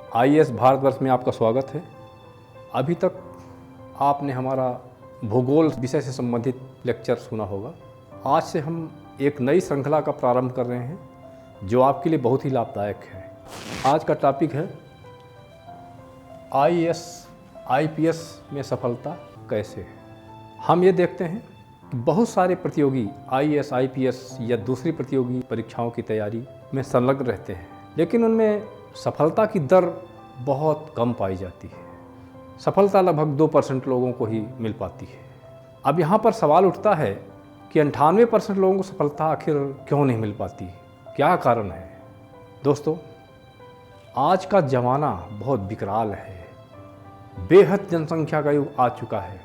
IAS Bharatvarsh में आपका स्वागत है। अभी तक आपने हमारा भूगोल विषय से संबंधित लेक्चर सुना होगा। आज से हम एक नई श्रृंखला का प्रारंभ कर रहे हैं जो आपके लिए बहुत ही लाभदायक है। आज का टॉपिक है आईएएस आईपीएस में सफलता कैसे है। हम ये देखते हैं कि बहुत सारे प्रतियोगी आईएएस आईपीएस या दूसरी प्रतियोगी परीक्षाओं की तैयारी में संलग्न रहते हैं, लेकिन उनमें सफलता की दर बहुत कम पाई जाती है। सफलता लगभग 2% लोगों को ही मिल पाती है। अब यहाँ पर सवाल उठता है कि 98% लोगों को सफलता आखिर क्यों नहीं मिल पाती, क्या कारण है। दोस्तों, आज का ज़माना बहुत विकराल है, बेहद जनसंख्या का युग आ चुका है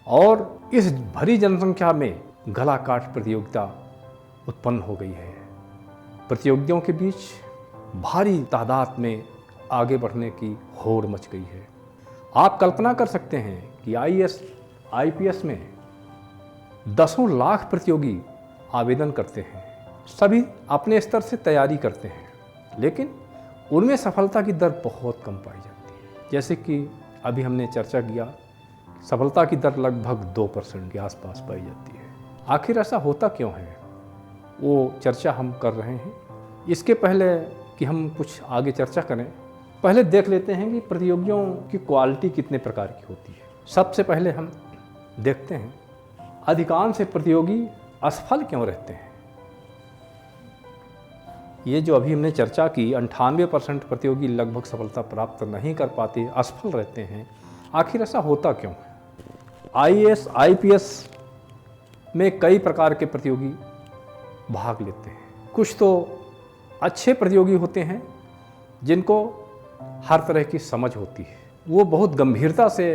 और इस भरी जनसंख्या में गला काट प्रतियोगिता उत्पन्न हो गई है। प्रतियोगियों के बीच भारी तादाद में आगे बढ़ने की होड़ मच गई है। आप कल्पना कर सकते हैं कि आईएएस आईपीएस में दसों लाख प्रतियोगी आवेदन करते हैं। सभी अपने स्तर से तैयारी करते हैं, लेकिन उनमें सफलता की दर बहुत कम पाई जाती है। जैसे कि अभी हमने चर्चा किया, सफलता की दर लगभग 2% के आसपास पाई जाती है। आखिर ऐसा होता क्यों है, वो चर्चा हम कर रहे हैं। इसके पहले कि हम कुछ आगे चर्चा करें, पहले देख लेते हैं कि प्रतियोगियों की क्वालिटी कितने प्रकार की होती है। सबसे पहले हम देखते हैं अधिकांश प्रतियोगी असफल क्यों रहते हैं। ये जो अभी हमने चर्चा की, 98% प्रतियोगी लगभग सफलता प्राप्त नहीं कर पाते, असफल रहते हैं। आखिर ऐसा होता क्यों है। आईएएस आईपीएस में कई प्रकार के प्रतियोगी भाग लेते हैं। कुछ तो अच्छे प्रतियोगी होते हैं जिनको हर तरह की समझ होती है, वो बहुत गंभीरता से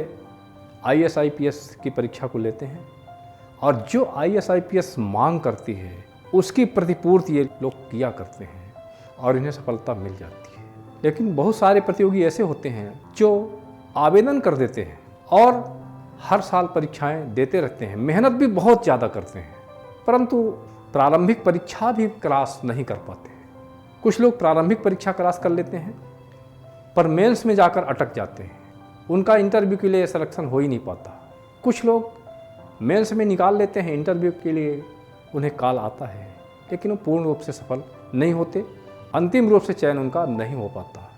आईएएस आईपीएस की परीक्षा को लेते हैं और जो आईएएस आईपीएस मांग करती है उसकी प्रतिपूर्ति ये लोग किया करते हैं और इन्हें सफलता मिल जाती है। लेकिन बहुत सारे प्रतियोगी ऐसे होते हैं जो आवेदन कर देते हैं और हर साल परीक्षाएं देते रहते हैं, मेहनत भी बहुत ज़्यादा करते हैं, परंतु प्रारंभिक परीक्षा भी क्रॉस नहीं कर पाते हैं। कुछ लोग प्रारंभिक परीक्षा क्रॉस कर लेते हैं पर मेंस में जाकर अटक जाते हैं, उनका इंटरव्यू के लिए सिलेक्शन हो ही नहीं पाता। कुछ लोग मेंस में निकाल लेते हैं, इंटरव्यू के लिए उन्हें कॉल आता है, लेकिन वो पूर्ण रूप से सफल नहीं होते, अंतिम रूप से चयन उनका नहीं हो पाता।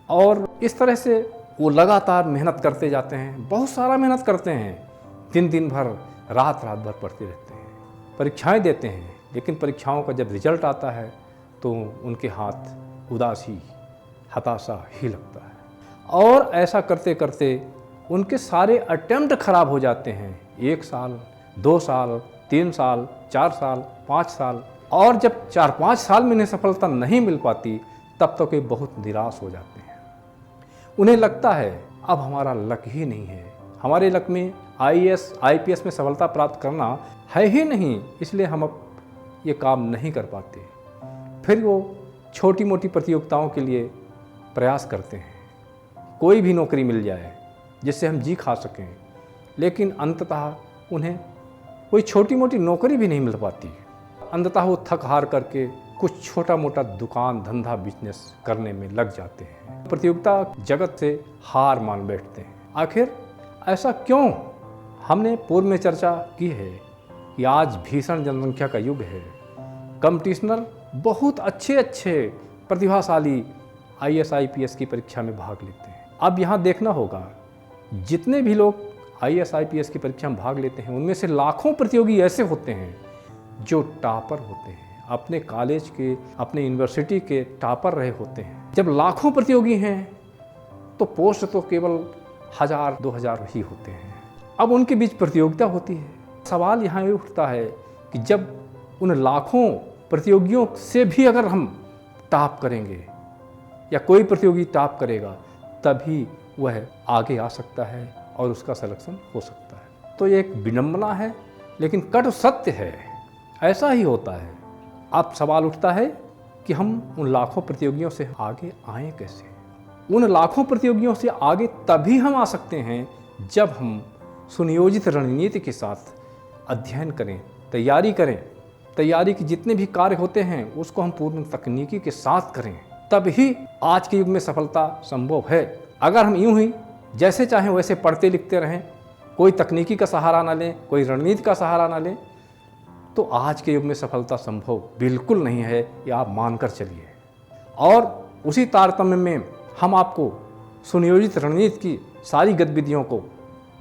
और इस तरह से वो लगातार मेहनत करते जाते हैं, बहुत सारा मेहनत करते हैं, दिन भर रात भर पढ़ते रहते हैं, परीक्षाएं देते हैं, लेकिन परीक्षाओं का जब रिजल्ट आता है तो उनके हाथ उदासी हताशा ही लगता है और ऐसा करते करते उनके सारे अटेम्प्ट खराब हो जाते हैं। 1 साल, 2 साल, 3 साल, 4 साल, 5 साल, और जब 4-5 साल में इन्हें सफलता नहीं मिल पाती तब तक ये बहुत निराश हो जाते हैं। उन्हें लगता है अब हमारा लक ही नहीं है, हमारे लक में आईएएस आईपीएस में सफलता प्राप्त करना है ही नहीं, इसलिए हम अब ये काम नहीं कर पाते। फिर वो छोटी मोटी प्रतियोगिताओं के लिए प्रयास करते हैं, कोई भी नौकरी मिल जाए जिससे हम जी खा सकें, लेकिन अंततः उन्हें कोई छोटी मोटी नौकरी भी नहीं मिल पाती। अंततः वो थक हार करके कुछ छोटा मोटा दुकान धंधा बिजनेस करने में लग जाते हैं, प्रतियोगिता जगत से हार मान बैठते हैं। आखिर ऐसा क्यों। हमने पूर्व में चर्चा की है कि आज भीषण जनसंख्या का युग है, कंपटीशनर बहुत अच्छे प्रतिभाशाली आईएएस आईपीएस की परीक्षा में भाग लेते हैं। अब यहाँ देखना होगा, जितने भी लोग आईएएस आईपीएस की परीक्षा में भाग लेते हैं उनमें से लाखों प्रतियोगी ऐसे होते हैं जो टॉपर होते हैं, अपने कॉलेज के, अपने यूनिवर्सिटी के टॉपर रहे होते हैं। जब लाखों प्रतियोगी हैं तो पोस्ट तो केवल 1000-2000 ही होते हैं। अब उनके बीच प्रतियोगिता होती है। सवाल यहाँ ये उठता है कि जब उन लाखों प्रतियोगियों से भी अगर हम टॉप करेंगे या कोई प्रतियोगी टॉप करेगा तभी वह आगे आ सकता है और उसका सिलेक्शन हो सकता है। तो ये एक विडंबना है, लेकिन कटु सत्य है, ऐसा ही होता है। अब सवाल उठता है कि हम उन लाखों प्रतियोगियों से आगे आएँ कैसे। उन लाखों प्रतियोगियों से आगे तभी हम आ सकते हैं जब हम सुनियोजित रणनीति के साथ अध्ययन करें, तैयारी करें। तैयारी के जितने भी कार्य होते हैं उसको हम पूर्ण तकनीकी के साथ करें। तभी आज के युग में सफलता संभव है। अगर हम यूं ही जैसे चाहें वैसे पढ़ते लिखते रहें, कोई तकनीकी का सहारा ना लें, कोई रणनीति का सहारा ना लें, तो आज के युग में सफलता संभव बिल्कुल नहीं है, ये आप मानकर चलिए। और उसी तारतम्य में हम आपको सुनियोजित रणनीति की सारी गतिविधियों को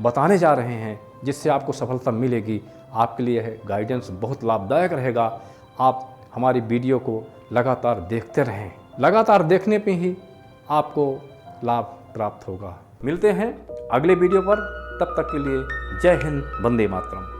बताने जा रहे हैं, जिससे आपको सफलता मिलेगी। आपके लिए यह गाइडेंस बहुत लाभदायक रहेगा। आप हमारी वीडियो को लगातार देखते रहें, लगातार देखने पे ही आपको लाभ प्राप्त होगा। मिलते हैं अगले वीडियो पर, तब तक के लिए जय हिंद, वंदे मातरम।